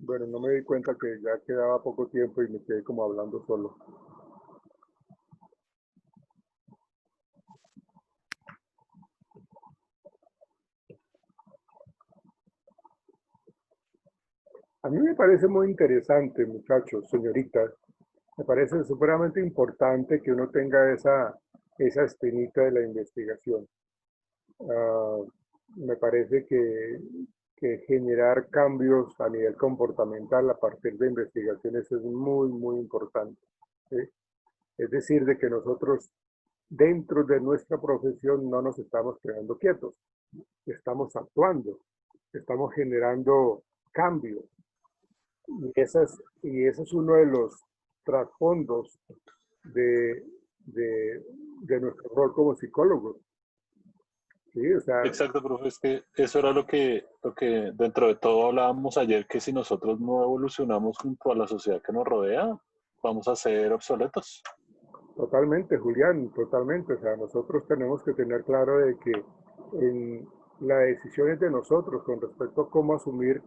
Bueno, no me di cuenta que ya quedaba poco tiempo y me quedé como hablando solo. A mí me parece muy interesante, muchachos, señoritas. Me parece supremamente importante que uno tenga esa espinita de la investigación. Ah, me parece que generar cambios a nivel comportamental a partir de investigaciones es muy, muy importante. ¿Sí? Es decir, de que nosotros dentro de nuestra profesión no nos estamos quedando quietos, estamos actuando, estamos generando cambios. Y ese es uno de los trasfondos de, de, de nuestro rol como psicólogos. ¿Sí? O sea, Exacto, profe, es que eso era lo que dentro de todo hablábamos ayer, que si nosotros no evolucionamos junto a la sociedad que nos rodea, vamos a ser obsoletos. totalmente, Julián, totalmente. O sea, nosotros tenemos que tener claro de que en la decisión es de nosotros con respecto a cómo asumir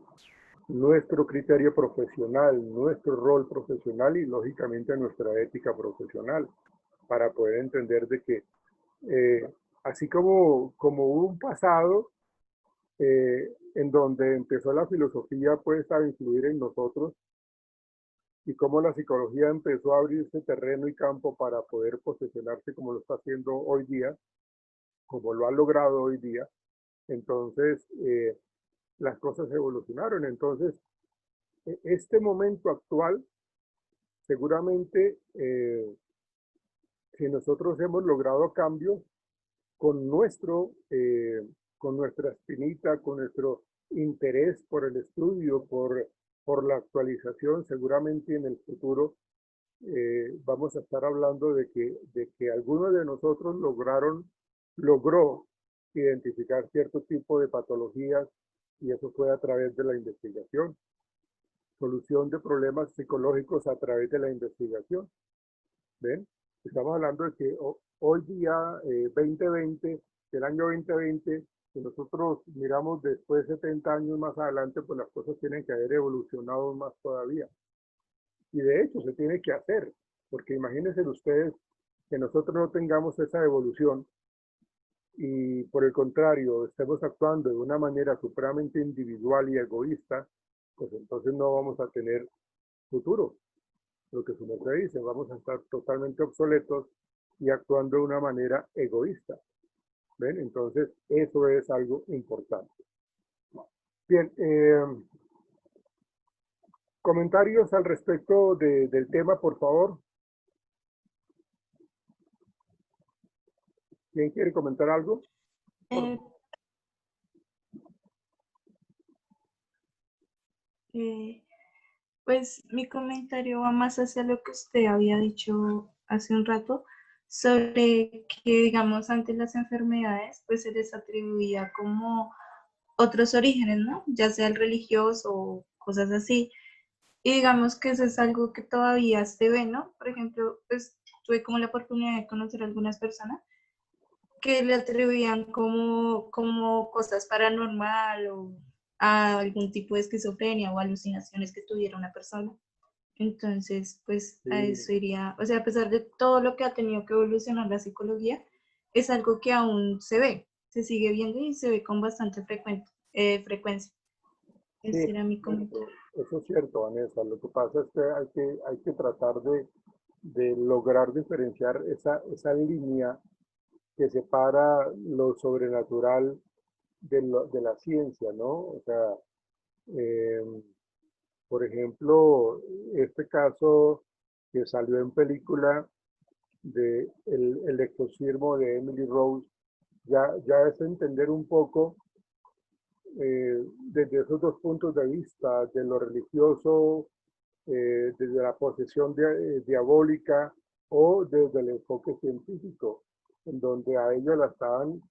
nuestro criterio profesional, nuestro rol profesional y lógicamente nuestra ética profesional para poder entender de que así como hubo un pasado en donde empezó la filosofía pues a influir en nosotros y cómo la psicología empezó a abrirse terreno y campo para poder posesionarse como lo está haciendo hoy día, como lo ha logrado hoy día, entonces las cosas evolucionaron. Entonces, este momento actual, seguramente, si nosotros hemos logrado cambios con con nuestra espinita, con nuestro interés por el estudio, por la actualización, seguramente en el futuro vamos a estar hablando de que algunos de nosotros logró identificar cierto tipo de patologías y eso fue a través de la investigación, solución de problemas psicológicos a través de la investigación. ¿Ven? Estamos hablando de que hoy día, 2020, el año 2020, si nosotros miramos después de 70 años más adelante, pues las cosas tienen que haber evolucionado más todavía. Y de hecho se tiene que hacer, porque imagínense ustedes que nosotros no tengamos esa evolución y por el contrario estemos actuando de una manera supremamente individual y egoísta, pues entonces no vamos a tener futuro. Lo que su merced dice, vamos a estar totalmente obsoletos y actuando de una manera egoísta. ¿Ven? Entonces, eso es algo importante. Bien, comentarios al respecto del tema, por favor. ¿Quién quiere comentar algo? Eh, eh, pues mi comentario va más hacia lo que usted había dicho hace un rato sobre que, digamos, antes las enfermedades, pues se les atribuía como otros orígenes, ¿no? Ya sea el religioso o cosas así. Y digamos que eso es algo que todavía se ve, ¿no? Por ejemplo, pues tuve como la oportunidad de conocer a algunas personas que le atribuían como cosas paranormal o a algún tipo de esquizofrenia o alucinaciones que tuviera una persona. Entonces, pues a Sí, eso iría, o sea, a pesar de todo lo que ha tenido que evolucionar la psicología, es algo que aún se ve, se sigue viendo y se ve con bastante frecuencia. sí, Ese era mi comentario. eso es cierto, Vanessa. Lo que pasa es que hay que tratar de lograr diferenciar esa línea que separa lo sobrenatural de la ciencia, ¿no? O sea, eh, por ejemplo, este caso que salió en película de el exorcismo de Emily Rose, ya es entender un poco desde esos dos puntos de vista, de lo religioso, desde la posesión diabólica o desde el enfoque científico, en donde a ella la estaban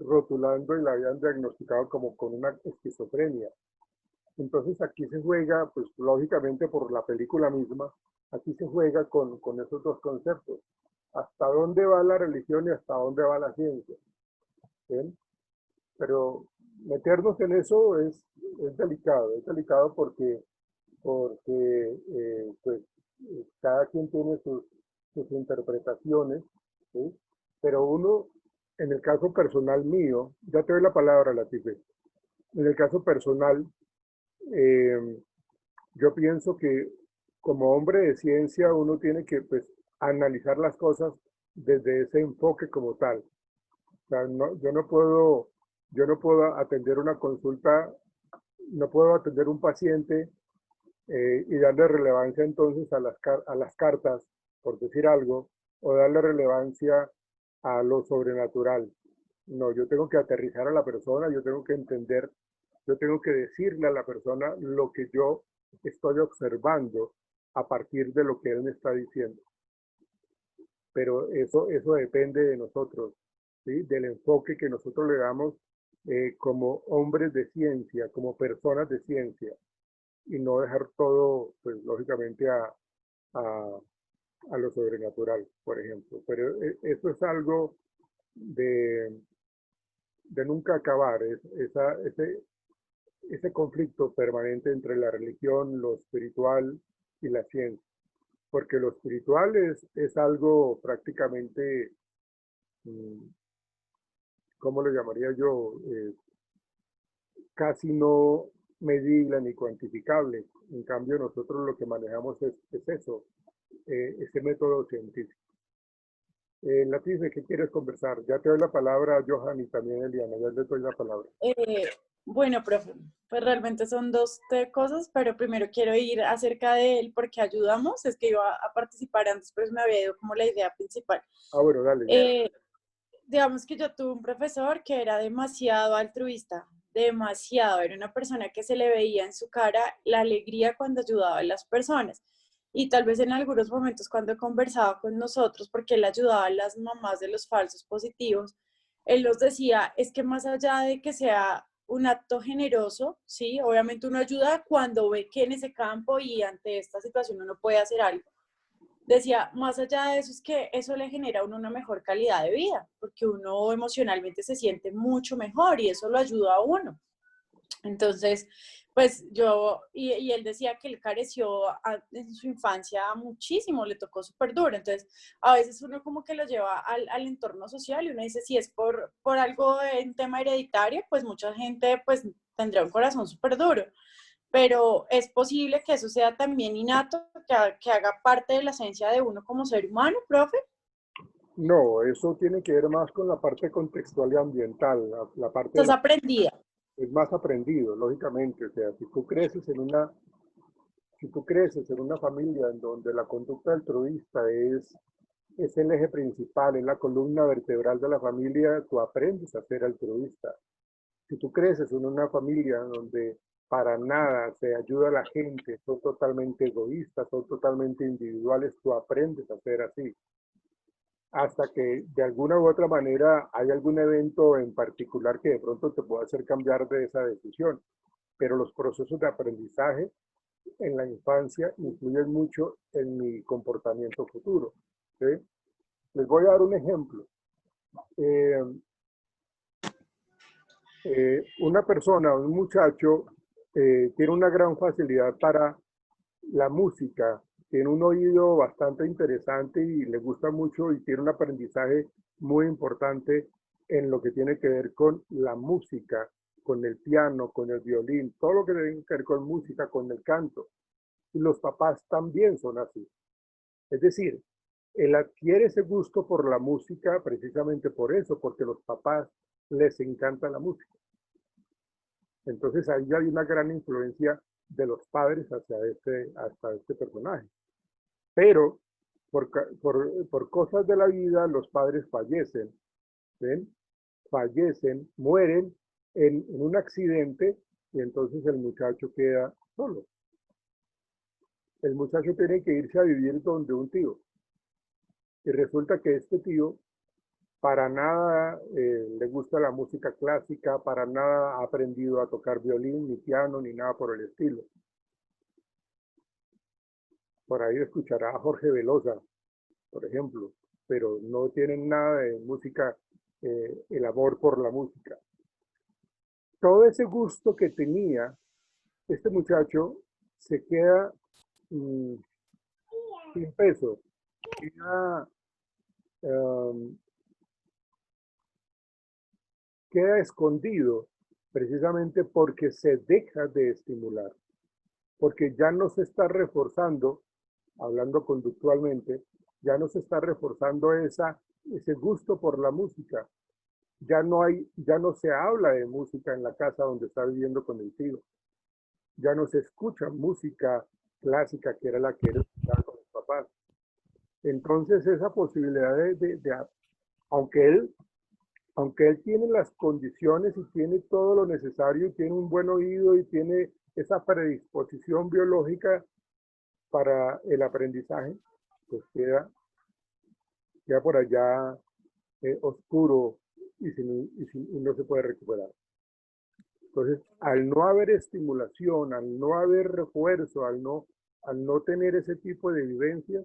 rotulando y la habían diagnosticado como con una esquizofrenia. Entonces aquí se juega, pues lógicamente por la película misma, aquí se juega con esos dos conceptos. ¿Hasta dónde va la religión y hasta dónde va la ciencia? ¿Ven? Pero meternos en eso es delicado porque porque pues cada quien tiene sus interpretaciones, ¿sí? Pero uno, en el caso personal mío, ya te doy la palabra, Latife, en el caso personal, eh, yo pienso que como hombre de ciencia uno tiene que pues analizar las cosas desde ese enfoque como tal. O sea, yo no puedo atender una consulta, no puedo atender un paciente y darle relevancia entonces a las cartas, por decir algo, o darle relevancia a lo sobrenatural. No, yo tengo que aterrizar a la persona, yo tengo que entender, yo tengo que decirle a la persona lo que yo estoy observando a partir de lo que él me está diciendo. Pero eso depende de nosotros, ¿sí? Del enfoque que nosotros le damos como hombres de ciencia, como personas de ciencia, y no dejar todo, pues lógicamente, a, a lo sobrenatural, por ejemplo. Pero eso es algo de, de nunca acabar, ese conflicto permanente entre la religión, lo espiritual y la ciencia. Porque lo espiritual es algo prácticamente, ¿cómo lo llamaría yo? Casi no medible ni cuantificable. En cambio, nosotros lo que manejamos es eso, ese método científico. Latif, ¿de qué quieres conversar? Ya te doy la palabra a Johan y también a Eliana, ya les doy la palabra. Bueno, profe, pues realmente son dos cosas, pero primero quiero ir acerca de él porque ayudamos. Es que iba a participar antes, pero me había ido como la idea principal. Ah, bueno, dale. Digamos que yo tuve un profesor que era demasiado altruista, demasiado. Era una persona que se le veía en su cara la alegría cuando ayudaba a las personas. Y tal vez en algunos momentos cuando conversaba con nosotros, porque él ayudaba a las mamás de los falsos positivos, él nos decía, es que más allá de que sea un acto generoso, ¿sí? Obviamente uno ayuda cuando ve que en ese campo y ante esta situación uno puede hacer algo. Decía, más allá de eso es que eso le genera a uno una mejor calidad de vida, porque uno emocionalmente se siente mucho mejor y eso lo ayuda a uno. Entonces, pues y él decía que él careció en su infancia muchísimo, le tocó súper duro. Entonces, a veces uno como que lo lleva al entorno social y uno dice, si es por algo en tema hereditario, pues mucha gente pues tendrá un corazón súper duro. Pero es posible que eso sea también innato, que haga parte de la esencia de uno como ser humano, profe. No, eso tiene que ver más con la parte contextual y ambiental, la parte Estás aprendida. es más aprendido, lógicamente. O sea, si tú creces en una familia en donde la conducta altruista es el eje principal, es la columna vertebral de la familia, tú aprendes a ser altruista. Si tú creces en una familia donde para nada se ayuda a la gente, son totalmente egoístas, son totalmente individuales, tú aprendes a ser así. Hasta que de alguna u otra manera hay algún evento en particular que de pronto te pueda hacer cambiar de esa decisión. Pero los procesos de aprendizaje en la infancia influyen mucho en mi comportamiento futuro. ¿Sí? Les voy a dar un ejemplo. Una persona, un muchacho, tiene una gran facilidad para la música, tiene un oído bastante interesante y le gusta mucho y tiene un aprendizaje muy importante en lo que tiene que ver con la música, con el piano, con el violín, todo lo que tiene que ver con música, con el canto. Y los papás también son así. Es decir, él adquiere ese gusto por la música precisamente por eso, porque los papás les encanta la música. Entonces ahí hay una gran influencia de los padres hasta este personaje. Pero por cosas de la vida los padres fallecen, ¿ven? Fallecen, mueren en un accidente y entonces el muchacho queda solo. El muchacho tiene que irse a vivir donde un tío. Y resulta que este tío para nada le gusta la música clásica, para nada ha aprendido a tocar violín, ni piano, ni nada por el estilo. Por ahí escuchará a Jorge Velosa, por ejemplo, pero no tienen nada de música, el amor por la música. Todo ese gusto que tenía este muchacho se queda sin peso, queda, queda escondido precisamente porque se deja de estimular, porque ya no se está reforzando, hablando conductualmente, ya no se está reforzando ese gusto por la música. Ya no se habla de música en la casa donde está viviendo con el tío. Ya no se escucha música clásica que era la que él escuchaba con los papás. Entonces esa posibilidad aunque él tiene las condiciones y tiene todo lo necesario, y tiene un buen oído y tiene esa predisposición biológica para el aprendizaje, pues queda por allá oscuro y no se puede recuperar. Entonces, al no haber estimulación, al no haber refuerzo, al no tener ese tipo de vivencia,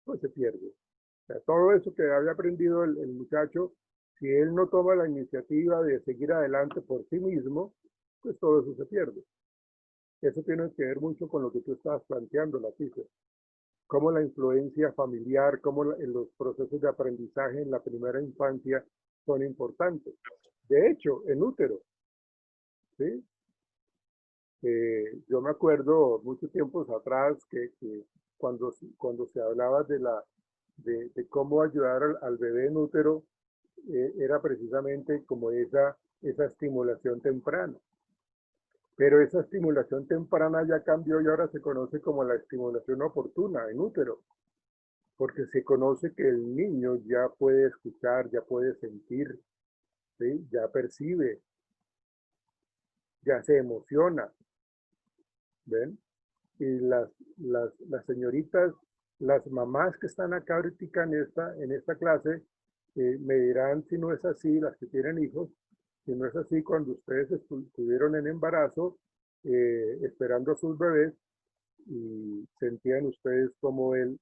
pues se pierde. O sea, todo eso que había aprendido el muchacho, si él no toma la iniciativa de seguir adelante por sí mismo, pues todo eso se pierde. Eso tiene que ver mucho con lo que tú estabas planteando, Laticia. Cómo la influencia familiar, cómo los procesos de aprendizaje en la primera infancia son importantes. De hecho, en útero, ¿sí? Yo me acuerdo muchos tiempos atrás que cuando se hablaba de cómo ayudar al bebé en útero, era precisamente como esa estimulación temprana. Pero esa estimulación temprana ya cambió y ahora se conoce como la estimulación oportuna en útero, porque se conoce que el niño ya puede escuchar, ya puede sentir, ¿sí? Ya percibe, ya se emociona, ¿ven? Y las señoritas, las mamás que están acá ahorita en esta clase, me dirán si no es así, las que tienen hijos, si no es así cuando ustedes estuvieron en embarazo, esperando a sus bebés, y sentían ustedes cómo él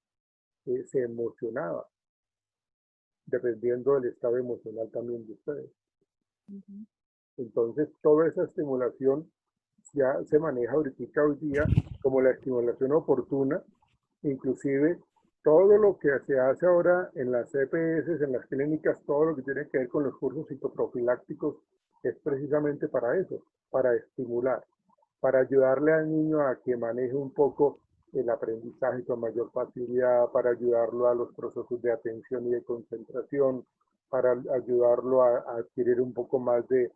se emocionaba, dependiendo del estado emocional también de ustedes. Entonces, toda esa estimulación ya se maneja ahorita hoy día como la estimulación oportuna, inclusive todo lo que se hace ahora en las EPS, en las clínicas, todo lo que tiene que ver con los cursos psicoprofilácticos, es precisamente para eso, para estimular, para ayudarle al niño a que maneje un poco el aprendizaje con mayor facilidad, para ayudarlo a los procesos de atención y de concentración, para ayudarlo a adquirir un poco más de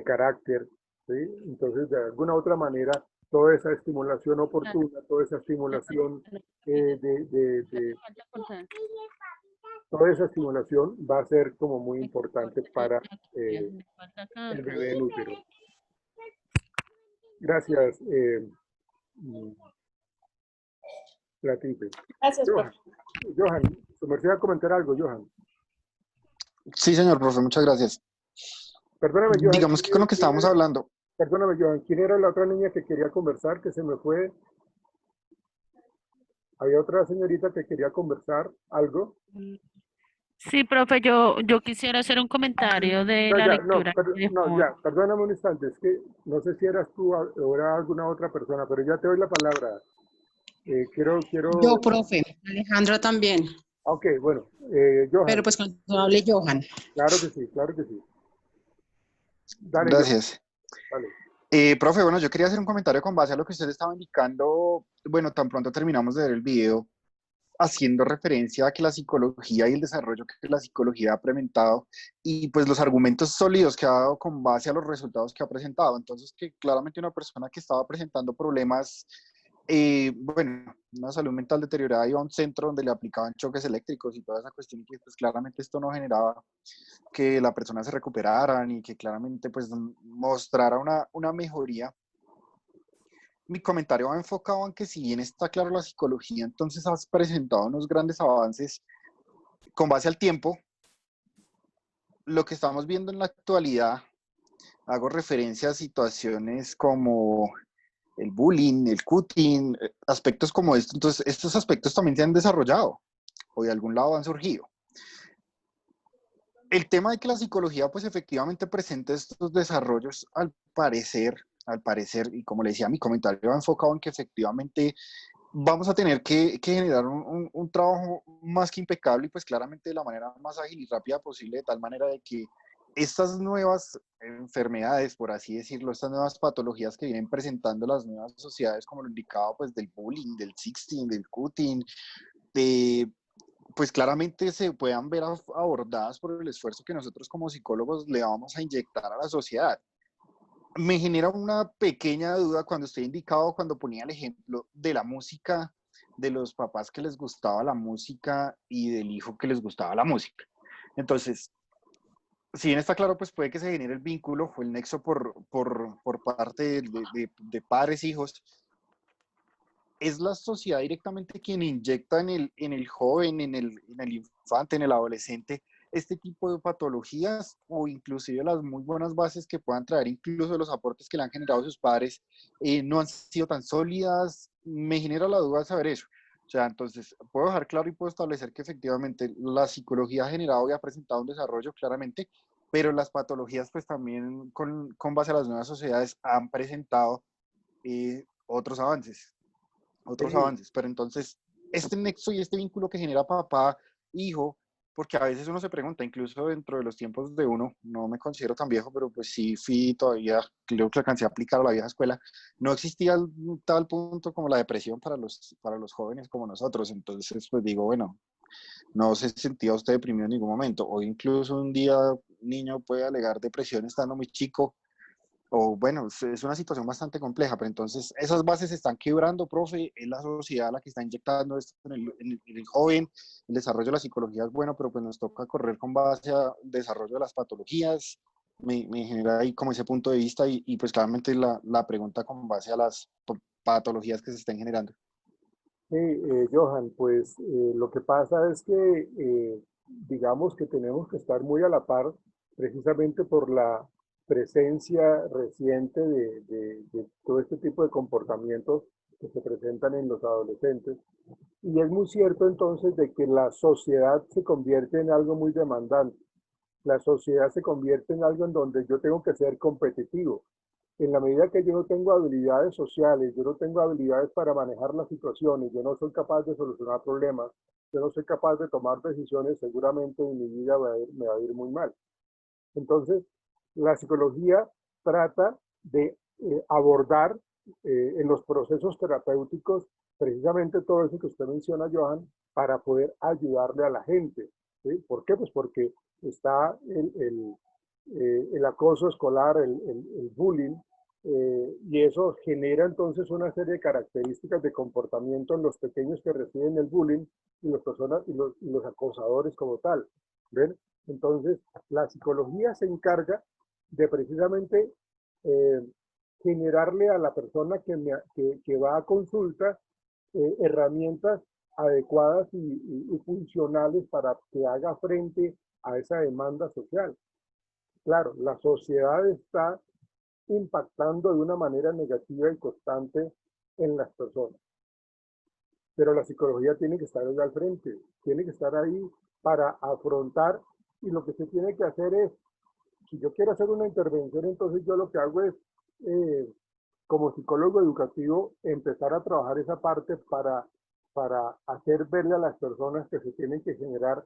carácter, ¿sí? Entonces, de alguna u otra manera, toda esa estimulación oportuna, toda esa estimulación toda esa estimulación va a ser como muy importante para el bebé en útero. Gracias, Latife. Gracias, profe. Johan, ¿se me olvidó comentar algo, Johan? Sí, señor profe, muchas gracias. Perdóname, Johan. Digamos que con lo que estábamos hablando. Perdóname, Johan, ¿quién era la otra niña que quería conversar, que se me fue? Había otra señorita que quería conversar algo. Sí, profe, yo quisiera hacer un comentario de la lectura. Perdóname un instante, es que no sé si eras tú o era alguna otra persona, pero ya te doy la palabra. Quiero... Yo, profe, Alejandra también. Ok, bueno, Johan. Pero pues cuando hable Johan. Claro que sí, claro que sí. Dale, gracias. Dale. Profe, bueno, yo quería hacer un comentario con base a lo que usted estaba indicando. Bueno, tan pronto terminamos de ver el video, haciendo referencia a que la psicología y el desarrollo que la psicología ha implementado y pues los argumentos sólidos que ha dado con base a los resultados que ha presentado. Entonces, que claramente una persona que estaba presentando problemas, bueno, una salud mental deteriorada, iba a un centro donde le aplicaban choques eléctricos y toda esa cuestión, que pues claramente esto no generaba que la persona se recuperara ni que claramente pues mostrara una mejoría. Mi comentario va enfocado en que si bien está claro la psicología, entonces has presentado unos grandes avances con base al tiempo. Lo que estamos viendo en la actualidad, hago referencia a situaciones como el bullying, el cutting, aspectos como esto. Entonces, estos aspectos también se han desarrollado o de algún lado han surgido. El tema de que la psicología pues efectivamente presenta estos desarrollos, al parecer, al parecer, y como le decía, mi comentario va enfocado en que efectivamente vamos a tener que generar un trabajo más que impecable y pues claramente de la manera más ágil y rápida posible, de tal manera de que estas nuevas enfermedades, por así decirlo, estas nuevas patologías que vienen presentando las nuevas sociedades, como lo indicaba, pues del bullying, del sexting, del cutting, pues claramente se puedan ver abordadas por el esfuerzo que nosotros como psicólogos le vamos a inyectar a la sociedad. Me genera una pequeña duda cuando usted indicado, cuando ponía el ejemplo de la música, de los papás que les gustaba la música y del hijo que les gustaba la música. Entonces, si bien está claro, pues puede que se genere el vínculo o el nexo por parte de padres, hijos, es la sociedad directamente quien inyecta en el joven, en el infante, en el adolescente, este tipo de patologías o inclusive las muy buenas bases que puedan traer, incluso los aportes que le han generado sus padres, no han sido tan sólidas. Me genera la duda de saber eso. O sea, entonces, puedo dejar claro y puedo establecer que efectivamente la psicología ha generado y ha presentado un desarrollo claramente, pero las patologías pues también con base a las nuevas sociedades han presentado otros avances. Sí, Pero entonces, este nexo y este vínculo que genera papá, hijo, porque a veces uno se pregunta, incluso dentro de los tiempos de uno, no me considero tan viejo, pero pues sí fui todavía, creo que alcancé a aplicar a la vieja escuela, no existía tal punto como la depresión para los jóvenes como nosotros. Entonces, pues digo, bueno, no se sentía usted deprimido en ningún momento, o incluso un día un niño puede alegar depresión estando muy chico, o bueno, es una situación bastante compleja, pero entonces esas bases se están quebrando, profe, es la sociedad la que está inyectando esto en el joven, el desarrollo de la psicología es bueno, pero pues nos toca correr con base al desarrollo de las patologías. Me genera ahí como ese punto de vista y pues claramente la pregunta con base a las patologías que se estén generando. sí, Johan, pues lo que pasa es que digamos que tenemos que estar muy a la par precisamente por la presencia reciente de todo este tipo de comportamientos que se presentan en los adolescentes. Y es muy cierto entonces de que la sociedad se convierte en algo muy demandante. La sociedad se convierte en algo en donde yo tengo que ser competitivo. En la medida que yo no tengo habilidades sociales, yo no tengo habilidades para manejar las situaciones, yo no soy capaz de solucionar problemas, yo no soy capaz de tomar decisiones, seguramente en mi vida me va a ir muy mal. Entonces, la psicología trata de abordar en los procesos terapéuticos precisamente todo eso que usted menciona, Johan, para poder ayudarle a la gente. ¿Sí? ¿Por qué? Pues porque está el acoso escolar, el bullying, y eso genera entonces una serie de características de comportamiento en los pequeños que reciben el bullying y, y los acosadores como tal. ¿Ven? Entonces, la psicología se encarga de precisamente eh, generarle a la persona que va a consulta herramientas adecuadas y funcionales para que haga frente a esa demanda social. Claro, la sociedad está impactando de una manera negativa y constante en las personas, pero la psicología tiene que estar ahí al frente, tiene que estar ahí para afrontar, y lo que se tiene que hacer es, si yo quiero hacer una intervención, entonces yo lo que hago es, eh, como psicólogo educativo, empezar a trabajar esa parte para hacer verle a las personas que se tienen que generar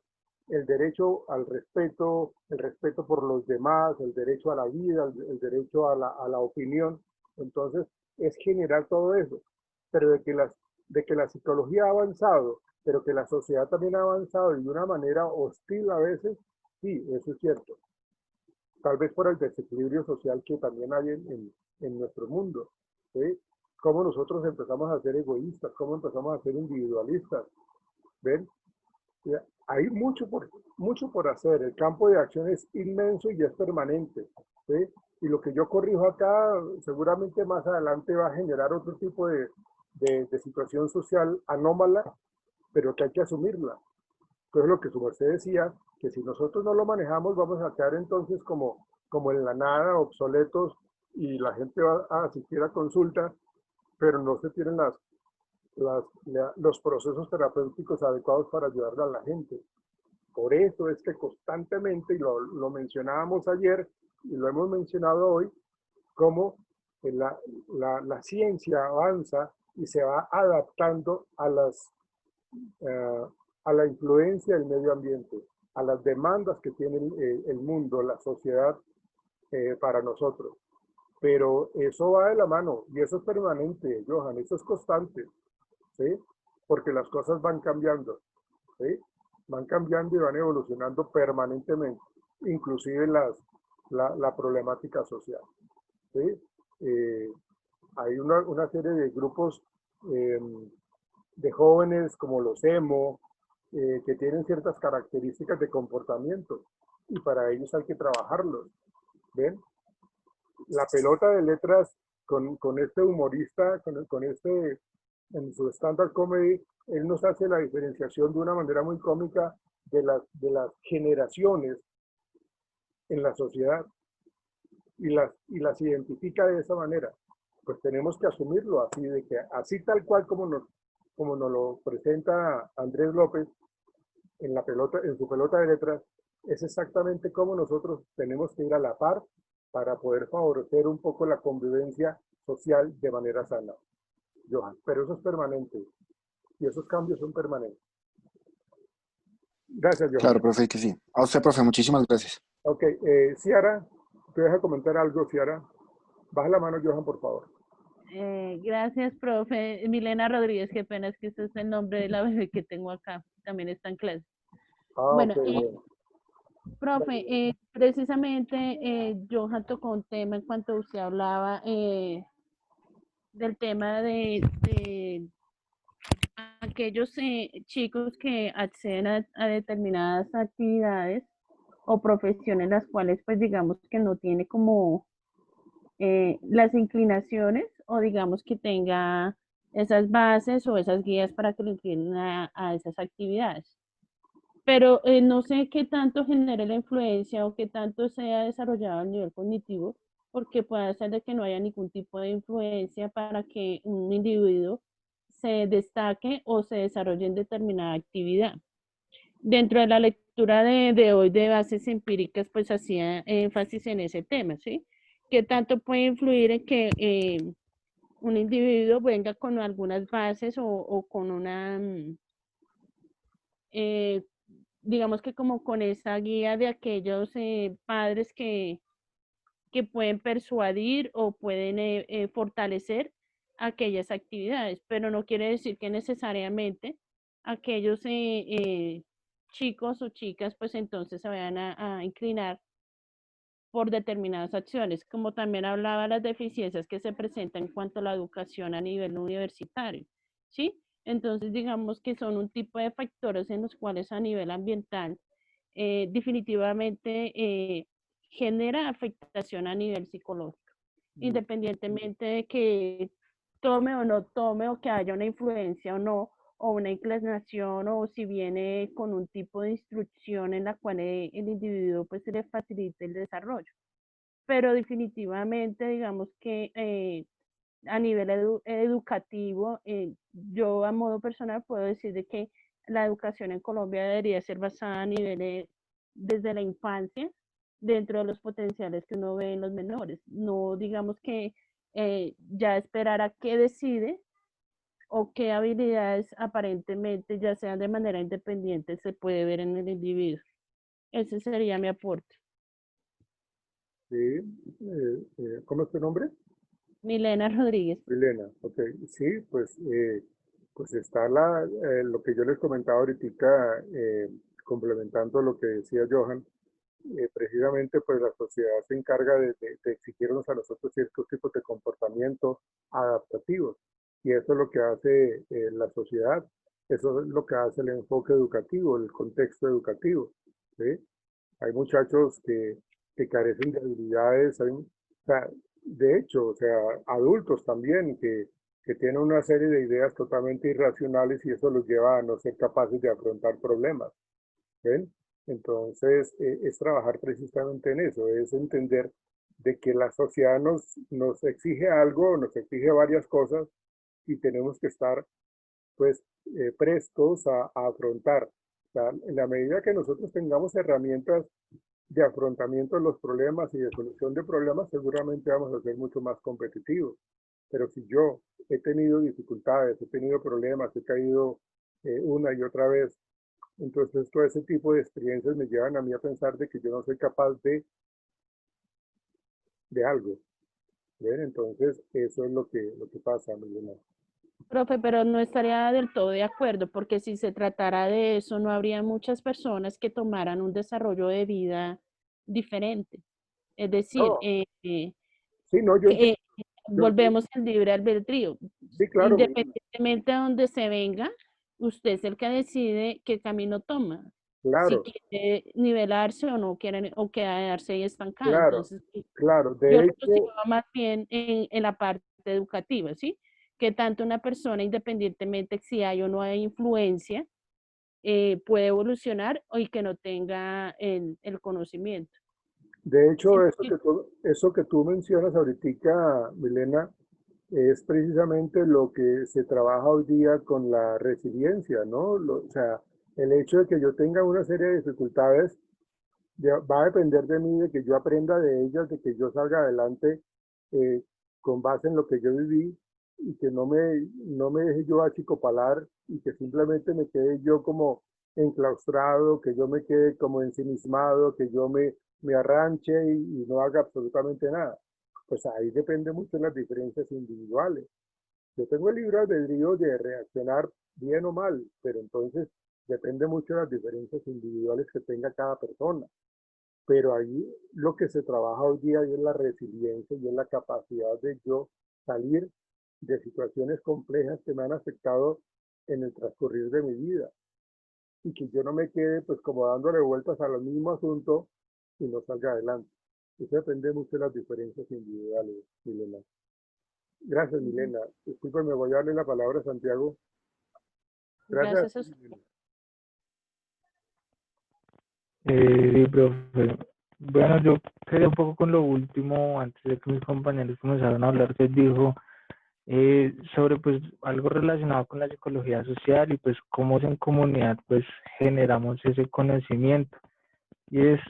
el derecho al respeto, el respeto por los demás, el derecho a la vida, el derecho a la opinión. Entonces, es generar todo eso. Pero de que la psicología ha avanzado, pero que la sociedad también ha avanzado de una manera hostil a veces, sí, eso es cierto. Tal vez por el desequilibrio social que también hay en nuestro mundo. ¿Sí? Cómo nosotros empezamos a ser egoístas, cómo empezamos a ser individualistas. ¿Ven? Hay mucho por hacer. El campo de acción es inmenso y es permanente. ¿Sí? Y lo que yo corrijo acá seguramente más adelante va a generar otro tipo de situación social anómala, pero que hay que asumirla. Entonces lo que su merced decía, que si nosotros no lo manejamos vamos a quedar entonces como en la nada, obsoletos, y la gente va a asistir a consulta, pero no se tienen los procesos terapéuticos adecuados para ayudarle a la gente. Por eso es que constantemente, y lo mencionábamos ayer y lo hemos mencionado hoy, como la ciencia avanza y se va adaptando a la influencia del medio ambiente, a las demandas que tiene el mundo, la sociedad para nosotros. Pero eso va de la mano y eso es permanente, Johan, eso es constante, ¿sí? Porque las cosas van cambiando, ¿sí? Van cambiando y van evolucionando permanentemente, inclusive la problemática social, ¿sí? Hay una serie de grupos de jóvenes como los emo, que tienen ciertas características de comportamiento y para ellos hay que trabajarlos, ¿ven? La pelota de letras con este humorista, con este, en su stand-up comedy, él nos hace la diferenciación de una manera muy cómica de las generaciones en la sociedad y las identifica de esa manera. Pues tenemos que asumirlo así, de que así tal cual como nos lo presenta Andrés López en su pelota de letras, es exactamente como nosotros tenemos que ir a la par para poder favorecer un poco la convivencia social de manera sana, Johan. Pero eso es permanente y esos cambios son permanentes. Gracias, Johan. Claro, profe, que sí. A usted, profe, muchísimas gracias. Ok, Ciara, te dejo comentar algo, Ciara. Baja la mano, Johan, por favor. Gracias, profe. Milena Rodríguez, qué pena, es que ese es el nombre de la bebé que tengo acá, también está en clase. Bueno, Ok, bueno. profe, precisamente Johan tocó un tema en cuanto usted hablaba del tema de aquellos chicos que acceden a determinadas actividades o profesiones las cuales pues digamos que no tiene como las inclinaciones o digamos que tenga esas bases o esas guías para que lo inclinen a esas actividades. Pero no sé qué tanto genere la influencia o qué tanto sea desarrollado a nivel cognitivo, porque puede ser de que no haya ningún tipo de influencia para que un individuo se destaque o se desarrolle en determinada actividad. Dentro de la lectura de hoy de bases empíricas, pues hacía énfasis en ese tema, ¿sí? ¿Qué tanto puede influir en que un individuo venga con algunas bases o con una, digamos que como con esa guía de aquellos padres que pueden persuadir o pueden fortalecer aquellas actividades, pero no quiere decir que necesariamente aquellos chicos o chicas pues entonces se vayan a inclinar por determinadas acciones, como también hablaba de las deficiencias que se presentan en cuanto a la educación a nivel universitario, ¿sí? Entonces, digamos que son un tipo de factores en los cuales a nivel ambiental definitivamente genera afectación a nivel psicológico, independientemente de que tome o no tome o que haya una influencia o no, o una inclinación o si viene con un tipo de instrucción en la cual el individuo pues se le facilite el desarrollo. Pero definitivamente digamos que a nivel educativo, yo a modo personal puedo decir de que la educación en Colombia debería ser basada a nivel desde la infancia, dentro de los potenciales que uno ve en los menores. No digamos que ya esperar a qué decide o qué habilidades aparentemente, ya sean de manera independiente, se puede ver en el individuo. Ese sería mi aporte. Sí, ¿cómo es tu nombre? Milena Rodríguez. Milena, ok. Sí, pues está lo que yo les comentaba ahorita, complementando lo que decía Johan, precisamente pues la sociedad se encarga de exigirnos a nosotros ciertos tipos de comportamiento adaptativos. Y eso es lo que hace la sociedad, eso es lo que hace el enfoque educativo, el contexto educativo, ¿sí? Hay muchachos que carecen de habilidades, o sea, de hecho, o sea, adultos también que tienen una serie de ideas totalmente irracionales y eso los lleva a no ser capaces de afrontar problemas. ¿Ven? Entonces, es trabajar precisamente en eso, es entender de que la sociedad nos exige algo, nos exige varias cosas y tenemos que estar pues prestos a afrontar. O sea, en la medida que nosotros tengamos herramientas de afrontamiento de los problemas y de solución de problemas, seguramente vamos a ser mucho más competitivos. Pero si yo he tenido dificultades, he tenido problemas, he caído una y otra vez, entonces todo ese tipo de experiencias me llevan a mí a pensar de que yo no soy capaz de algo. ¿Ven? Entonces eso es lo que pasa, Milena. Profe, pero no estaría del todo de acuerdo, porque si se tratara de eso, no habría muchas personas que tomaran un desarrollo de vida diferente. Es decir, No, sí, no, que, yo, volvemos al libre albedrío. sí, claro, Milena, Independientemente de donde se venga, usted es el que decide qué camino toma. Si claro, quiere nivelarse o no quiere, o quedarse ahí estancado. claro, Entonces, claro. yo De lo hecho, situaba más bien en la parte educativa, ¿sí? Que tanto una persona, independientemente si hay o no hay influencia, puede evolucionar y que no tenga el conocimiento. de hecho, Sí, eso que tú mencionas ahorita, Milena, es precisamente lo que se trabaja hoy día con la resiliencia, ¿no? O sea, el hecho de que yo tenga una serie de dificultades va a depender de mí, de que yo aprenda de ellas, de que yo salga adelante eh, con base en lo que yo viví y que no me deje yo achicopalar y que simplemente me quede yo como enclaustrado, que yo me quede como ensimismado, que me arranche y no haga absolutamente nada. Pues ahí depende mucho de las diferencias individuales. Yo tengo el libre albedrío de reaccionar bien o mal, pero entonces depende mucho de las diferencias individuales que tenga cada persona. Pero ahí lo que se trabaja hoy día es la resiliencia y es la capacidad de yo salir de situaciones complejas que me han afectado en el transcurrir de mi vida y que yo no me quede pues como dándole vueltas al mismo asunto y no salga adelante. Eso depende mucho de las diferencias individuales, Milena. Gracias, Milena. Disculpe, me voy a darle la palabra a Santiago. Gracias. gracias a usted. Milena. Sí, profe. Bueno, yo quería un poco con lo último, antes de que mis compañeros comenzaran a hablar, que dijo sobre pues algo relacionado con la psicología social y pues cómo en comunidad pues generamos ese conocimiento. Y es,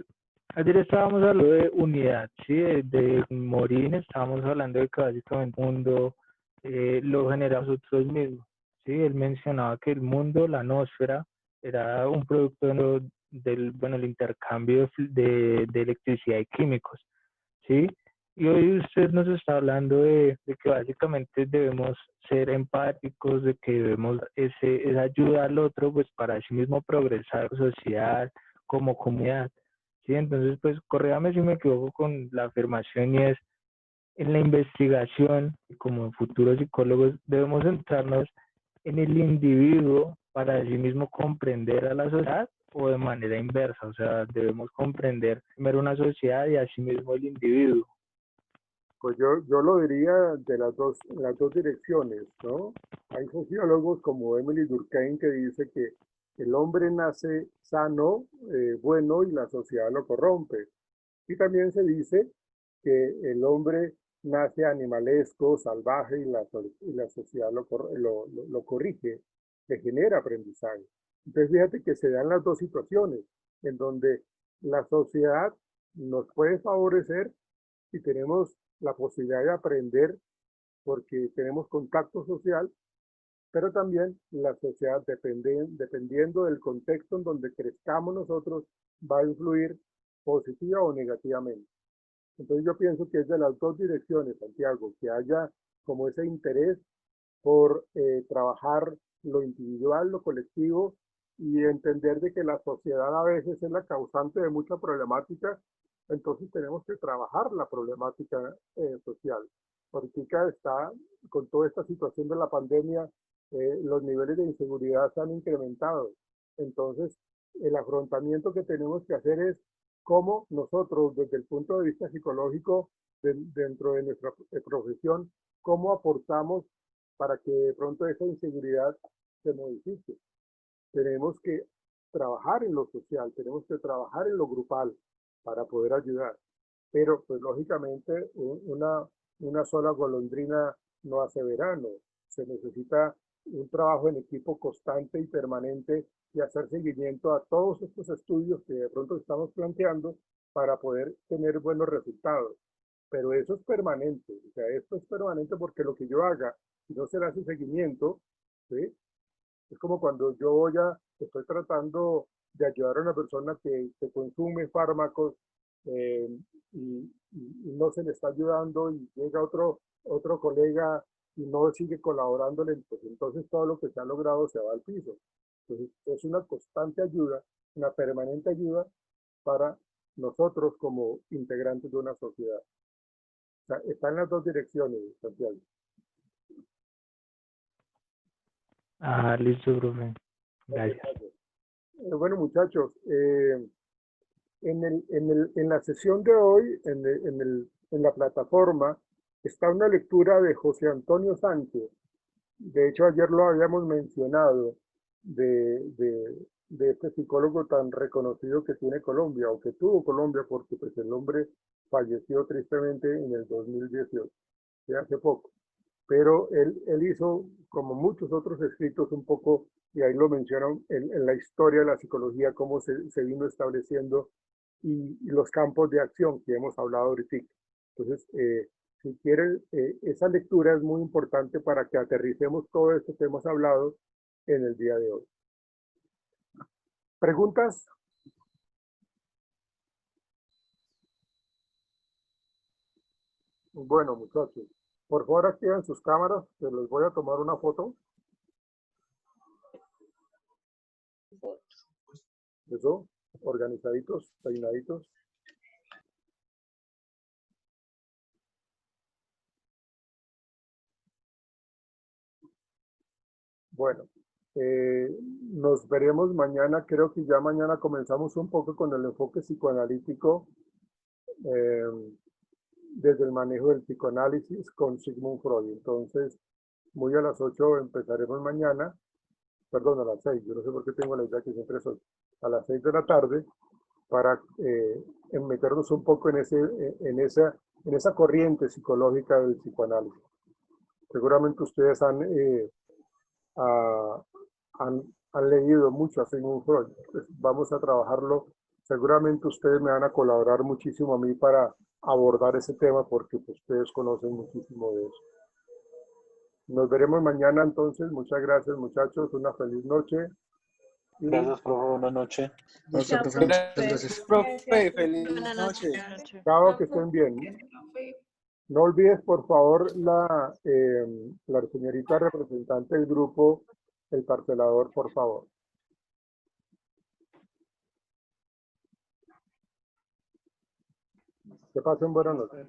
ayer estábamos hablando de unidad, ¿sí? De Morín, estábamos hablando de que básicamente el mundo lo generamos nosotros mismos, ¿sí? Él mencionaba que el mundo, la noósfera, era un producto del, bueno, el intercambio de electricidad y químicos, ¿sí? Y hoy usted nos está hablando de que básicamente debemos ser empáticos, de que debemos esa ayuda al otro, pues para así mismo progresar social, como comunidad, ¿sí? Entonces, pues, corrígame si me equivoco con la afirmación y es, en la investigación, como futuros psicólogos, debemos centrarnos en el individuo para así mismo comprender a la sociedad o de manera inversa, o sea, debemos comprender primero una sociedad y así mismo el individuo. Pues yo lo diría de las dos direcciones, ¿no? Hay sociólogos como Emily Durkheim que dice que el hombre nace sano, bueno, y la sociedad lo corrompe. Y también se dice que el hombre nace animalesco, salvaje, y la sociedad lo corrige, le genera aprendizaje. Entonces fíjate que se dan las dos situaciones, en donde la sociedad nos puede favorecer y tenemos la posibilidad de aprender porque tenemos contacto social, pero también la sociedad, dependiendo del contexto en donde crezcamos nosotros, va a influir positiva o negativamente. Entonces yo pienso que es de las dos direcciones, Santiago, que haya como ese interés por trabajar lo individual, lo colectivo y entender de que la sociedad a veces es la causante de mucha problemática, entonces tenemos que trabajar la problemática social. Ahorita está, con toda esta situación de la pandemia, los niveles de inseguridad se han incrementado. Entonces, el afrontamiento que tenemos que hacer es cómo nosotros, desde el punto de vista psicológico, dentro de nuestra profesión, cómo aportamos para que de pronto esa inseguridad se modifique. Tenemos que trabajar en lo social, tenemos que trabajar en lo grupal para poder ayudar. Pero pues lógicamente una sola golondrina no hace verano. Se necesita un trabajo en equipo constante y permanente y hacer seguimiento a todos estos estudios que de pronto estamos planteando para poder tener buenos resultados. Pero eso es permanente, o sea, esto es permanente porque lo que yo haga, si no se le hace seguimiento, ¿sí? Es como cuando yo estoy tratando de ayudar a una persona que consume fármacos y no se le está ayudando y llega otro colega y no sigue colaborándole, pues entonces todo lo que se ha logrado se va al piso. Entonces es una constante ayuda, una permanente ayuda para nosotros como integrantes de una sociedad. O sea, está en las dos direcciones, Santiago. Ah, listo, profe. Gracias. Bueno, muchachos, en la sesión de hoy, en la plataforma, está una lectura de José Antonio Sánchez. De hecho, ayer lo habíamos mencionado, de este psicólogo tan reconocido que tiene Colombia, o que tuvo Colombia, porque pues el hombre falleció tristemente en el 2018, de hace poco. Pero él hizo, como muchos otros escritos, un poco, y ahí lo mencionan, en la historia de la psicología, cómo se vino estableciendo y los campos de acción que hemos hablado ahorita. Entonces, si quieren, esa lectura es muy importante para que aterricemos todo esto que hemos hablado en el día de hoy. ¿Preguntas? Bueno, muchachos, por favor activen sus cámaras, que les voy a tomar una foto. Eso, organizaditos, peinaditos. Bueno, nos veremos mañana. Creo que ya mañana comenzamos un poco con el enfoque psicoanalítico desde el manejo del psicoanálisis con Sigmund Freud. Entonces, muy a las 8 empezaremos mañana, perdón, a las 6. Yo no sé por qué tengo la idea que siempre son a las 6 de la tarde para meternos un poco en esa corriente psicológica del psicoanálisis. Seguramente ustedes han leído mucho a Sigmund Freud. Pues vamos a trabajarlo. Seguramente ustedes me van a colaborar muchísimo a mí para abordar ese tema porque pues, ustedes conocen muchísimo de eso. Nos veremos mañana entonces. Muchas gracias, muchachos. Una feliz noche. Gracias, profe. Buenas noches. Nuestro profe, muchas gracias. Profe, feliz noche. Chao, que estén bien. No olvides, por favor, la señorita representante del grupo, el parcelador, por favor. Que pasen buenas noches.